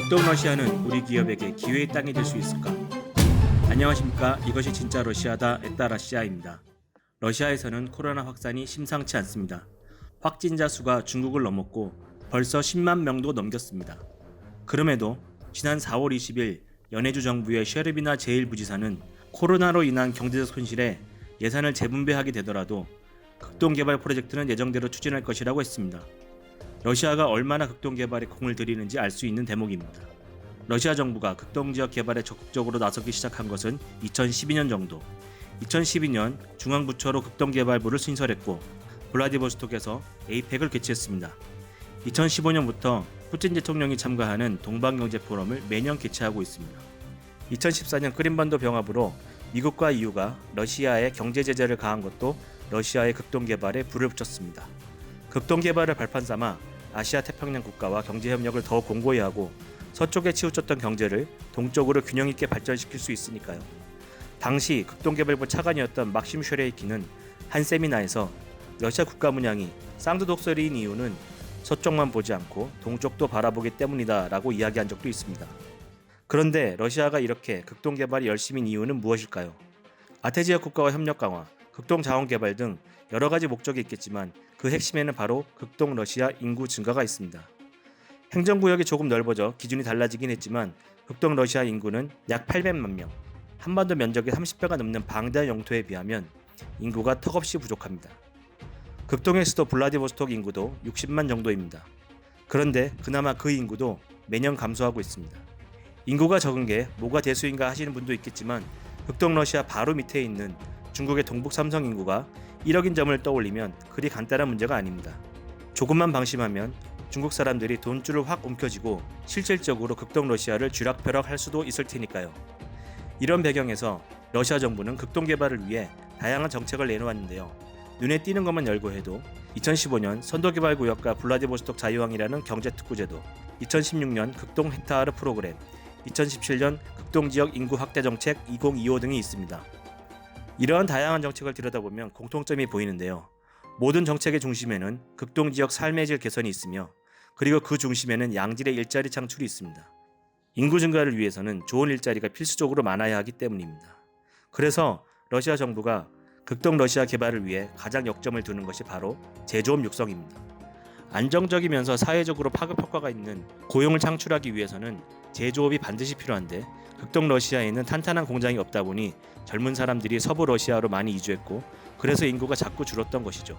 극동 러시아는 우리 기업에게 기회의 땅이 될 수 있을까? 안녕하십니까. 이것이 진짜 러시아다 에따라시아입니다. 러시아에서는 코로나 확산이 심상치 않습니다. 확진자 수가 중국을 넘었고 벌써 10만 명도 넘겼습니다. 그럼에도 지난 4월 20일 연해주 정부의 셰르비나 제1부지사는 코로나로 인한 경제적 손실에 예산을 재분배하게 되더라도 극동 개발 프로젝트는 예정대로 추진할 것이라고 했습니다. 러시아가 얼마나 극동 개발에 공을 들이는지 알 수 있는 대목입니다. 러시아 정부가 극동 지역 개발에 적극적으로 나서기 시작한 것은 2012년 정도. 2012년 중앙부처로 극동개발부를 신설했고 블라디보스톡에서 에이펙을 개최했습니다. 2015년부터 푸틴 대통령이 참가하는 동방경제 포럼을 매년 개최하고 있습니다. 2014년 크림반도 병합으로 미국과 EU가 러시아에 경제 제재를 가한 것도 러시아의 극동개발에 불을 붙였습니다. 극동개발을 발판 삼아 아시아 태평양 국가와 경제협력을 더 공고히 하고 서쪽에 치우쳤던 경제를 동쪽으로 균형 있게 발전시킬 수 있으니까요. 당시 극동개발부 차관이었던 막심 쉐레이키는 한 세미나에서 러시아 국가 문양이 쌍두독설이인 이유는 서쪽만 보지 않고 동쪽도 바라보기 때문이다 라고 이야기한 적도 있습니다. 그런데 러시아가 이렇게 극동개발이 열심인 이유는 무엇일까요? 아태지역 국가와 협력 강화, 극동 자원 개발 등 여러 가지 목적이 있겠지만 그 핵심에는 바로 극동 러시아 인구 증가가 있습니다. 행정구역이 조금 넓어져 기준이 달라지긴 했지만 극동 러시아 인구는 약 800만 명, 한반도 면적의 30배가 넘는 방대한 영토에 비하면 인구가 턱없이 부족합니다. 극동의 수도 블라디보스톡 인구도 60만 정도입니다. 그런데 그나마 그 인구도 매년 감소하고 있습니다. 인구가 적은 게 뭐가 대수인가 하시는 분도 있겠지만 극동 러시아 바로 밑에 있는 중국의 동북 삼성 인구가 1억인 점을 떠올리면 그리 간단한 문제가 아닙니다. 조금만 방심하면 중국 사람들이 돈줄을 확 움켜쥐고 실질적으로 극동 러시아를 쥐락펴락할 수도 있을 테니까요. 이런 배경에서 러시아 정부는 극동 개발을 위해 다양한 정책을 내놓았는데요. 눈에 띄는 것만 열고 해도 2015년 선도개발구역과 블라디보스톡 자유항이라는 경제특구제도, 2016년 극동 헥타르 프로그램, 2017년 극동지역 인구 확대 정책 2025 등이 있습니다. 이러한 다양한 정책을 들여다보면 공통점이 보이는데요. 모든 정책의 중심에는 극동지역 삶의 질 개선이 있으며 그리고 그 중심에는 양질의 일자리 창출이 있습니다. 인구 증가를 위해서는 좋은 일자리가 필수적으로 많아야 하기 때문입니다. 그래서 러시아 정부가 극동 러시아 개발을 위해 가장 역점을 두는 것이 바로 제조업 육성입니다. 안정적이면서 사회적으로 파급 효과가 있는 고용을 창출하기 위해서는 제조업이 반드시 필요한데 극동 러시아에 있는 탄탄한 공장이 없다 보니 젊은 사람들이 서부 러시아로 많이 이주했고 그래서 인구가 자꾸 줄었던 것이죠.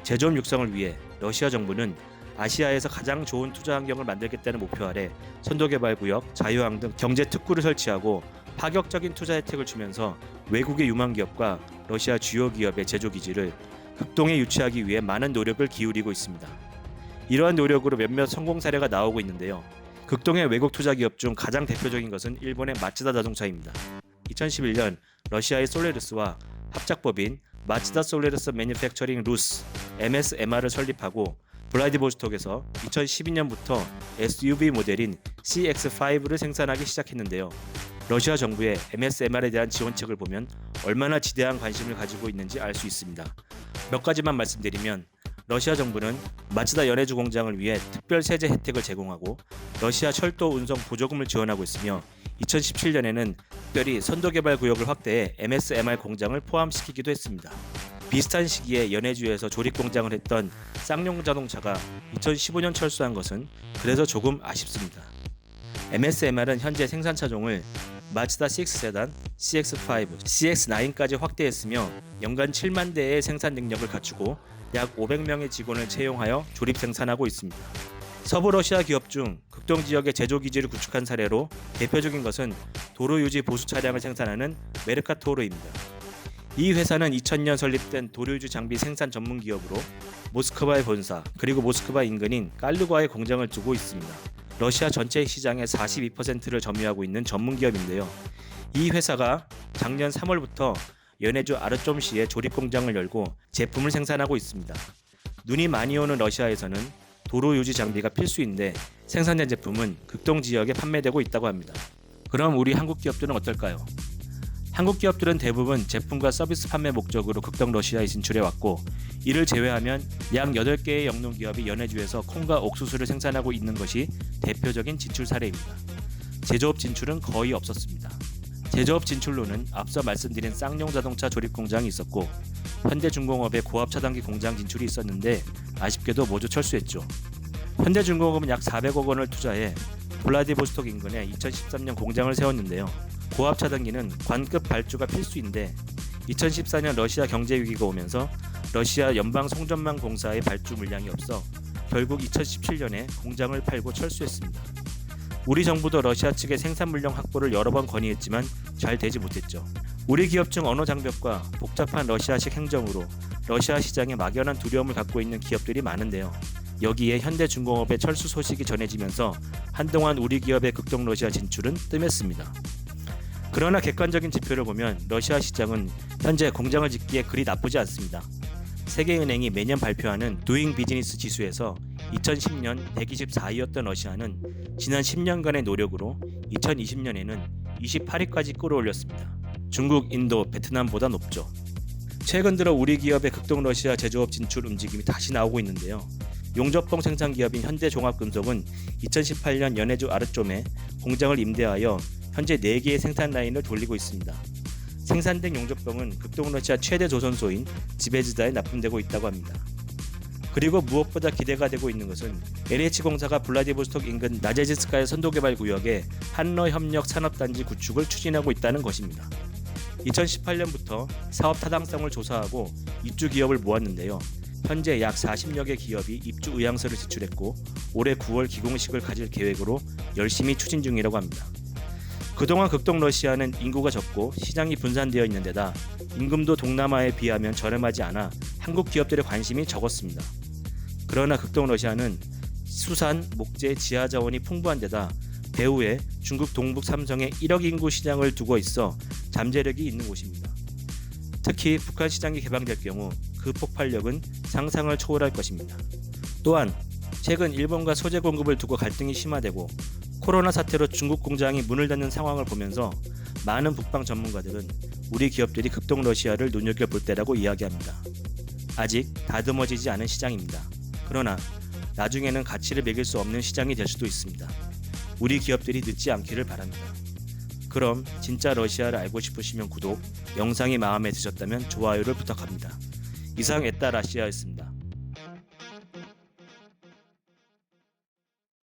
제조업 육성을 위해 러시아 정부는 아시아에서 가장 좋은 투자 환경을 만들겠다는 목표 아래 선도개발구역, 자유항 등 경제 특구를 설치하고 파격적인 투자 혜택을 주면서 외국의 유망 기업과 러시아 주요 기업의 제조 기지를 극동에 유치하기 위해 많은 노력을 기울이고 있습니다. 이러한 노력으로 몇몇 성공 사례가 나오고 있는데요. 극동의 외국 투자 기업 중 가장 대표적인 것은 일본의 마츠다 자동차입니다. 2011년 러시아의 솔레르스와 합작법인 마츠다 솔레르스 매니팩처링 루스 MSMR을 설립하고 블라디보스톡에서 2012년부터 SUV 모델인 CX5를 생산하기 시작했는데요. 러시아 정부의 MSMR에 대한 지원책을 보면 얼마나 지대한 관심을 가지고 있는지 알 수 있습니다. 몇 가지만 말씀드리면 러시아 정부는 마츠다 연해주 공장을 위해 특별 세제 혜택을 제공하고 러시아 철도 운송 보조금을 지원하고 있으며 2017년에는 특별히 선도개발구역을 확대해 MSMR 공장을 포함시키기도 했습니다. 비슷한 시기에 연해주에서 조립공장을 했던 쌍용 자동차가 2015년 철수한 것은 그래서 조금 아쉽습니다. MSMR은 현재 생산 차종을 마츠다 6 세단, CX5, CX9까지 확대했으며 연간 7만 대의 생산 능력을 갖추고 약 500명의 직원을 채용하여 조립 생산하고 있습니다. 서부 러시아 기업 중 극동 지역의 제조 기지를 구축한 사례로 대표적인 것은 도로 유지 보수 차량을 생산하는 메르카토르입니다. 이 회사는 2000년 설립된 도로유지 장비 생산 전문 기업으로 모스크바의 본사 그리고 모스크바 인근인 깔루가에 공장을 두고 있습니다. 러시아 전체 시장의 42%를 점유하고 있는 전문 기업인데요. 이 회사가 작년 3월부터 연해주 아르쫌시에 조립 공장을 열고 제품을 생산하고 있습니다. 눈이 많이 오는 러시아에서는 도로 유지 장비가 필수인데 생산된 제품은 극동 지역에 판매되고 있다고 합니다. 그럼 우리 한국 기업들은 어떨까요? 한국 기업들은 대부분 제품과 서비스 판매 목적으로 극동 러시아에 진출해왔고, 이를 제외하면 약 8개의 영농기업이 연해주에서 콩과 옥수수를 생산하고 있는 것이 대표적인 진출 사례입니다. 제조업 진출은 거의 없었습니다. 제조업 진출로는 앞서 말씀드린 쌍용 자동차 조립 공장이 있었고, 현대중공업의 고압 차단기 공장 진출이 있었는데 아쉽게도 모두 철수했죠. 현대중공업은 약 400억 원을 투자해 블라디보스톡 인근에 2013년 공장을 세웠는데요. 고압 차단기는 관급 발주가 필수인데 2014년 러시아 경제 위기가 오면서 러시아 연방 송전망 공사의 발주 물량이 없어 결국 2017년에 공장을 팔고 철수했습니다. 우리 정부도 러시아 측의 생산 물량 확보를 여러 번 건의했지만 잘 되지 못했죠. 우리 기업 중 언어 장벽과 복잡한 러시아식 행정으로 러시아 시장에 막연한 두려움을 갖고 있는 기업들이 많은데요. 여기에 현대중공업의 철수 소식이 전해지면서 한동안 우리 기업의 극동 러시아 진출은 뜸했습니다. 그러나 객관적인 지표를 보면 러시아 시장은 현재 공장을 짓기에 그리 나쁘지 않습니다. 세계은행이 매년 발표하는 도잉 비즈니스 지수에서 2010년 124위였던 러시아는 지난 10년간의 노력으로 2020년에는 28위까지 끌어올렸습니다. 중국, 인도, 베트남보다 높죠. 최근 들어 우리 기업의 극동 러시아 제조업 진출 움직임이 다시 나오고 있는데요. 용접봉 생산 기업인 현대종합금속은 2018년 연해주 아르쫌에 공장을 임대하여 현재 4개의 생산 라인을 돌리고 있습니다. 생산된 용접봉은 극동 러시아 최대 조선소인 지베즈다에 납품되고 있다고 합니다. 그리고 무엇보다 기대가 되고 있는 것은 LH공사가 블라디보스톡 인근 나제지스카야 선도개발 구역에 한러협력 산업단지 구축을 추진하고 있다는 것입니다. 2018년부터 사업 타당성을 조사하고 입주 기업을 모았는데요. 현재 약 40여 개 기업이 입주 의향서를 제출했고 올해 9월 기공식을 가질 계획으로 열심히 추진 중이라고 합니다. 그동안 극동 러시아는 인구가 적고 시장이 분산되어 있는 데다 임금도 동남아에 비하면 저렴하지 않아 한국 기업들의 관심이 적었습니다. 그러나 극동 러시아는 수산, 목재, 지하자원이 풍부한 데다 배후에 중국 동북 삼성의 1억 인구 시장을 두고 있어 잠재력이 있는 곳입니다. 특히 북한 시장이 개방될 경우 그 폭발력은 상상을 초월할 것입니다. 또한 최근 일본과 소재 공급을 두고 갈등이 심화되고 코로나 사태로 중국 공장이 문을 닫는 상황을 보면서 많은 북방 전문가들은 우리 기업들이 극동 러시아를 눈여겨볼 때라고 이야기합니다. 아직 다듬어지지 않은 시장입니다. 그러나 나중에는 가치를 매길 수 없는 시장이 될 수도 있습니다. 우리 기업들이 늦지 않기를 바랍니다. 그럼 진짜 러시아를 알고 싶으시면 구독, 영상이 마음에 드셨다면 좋아요를 부탁합니다. 이상 에따라시아였습니다.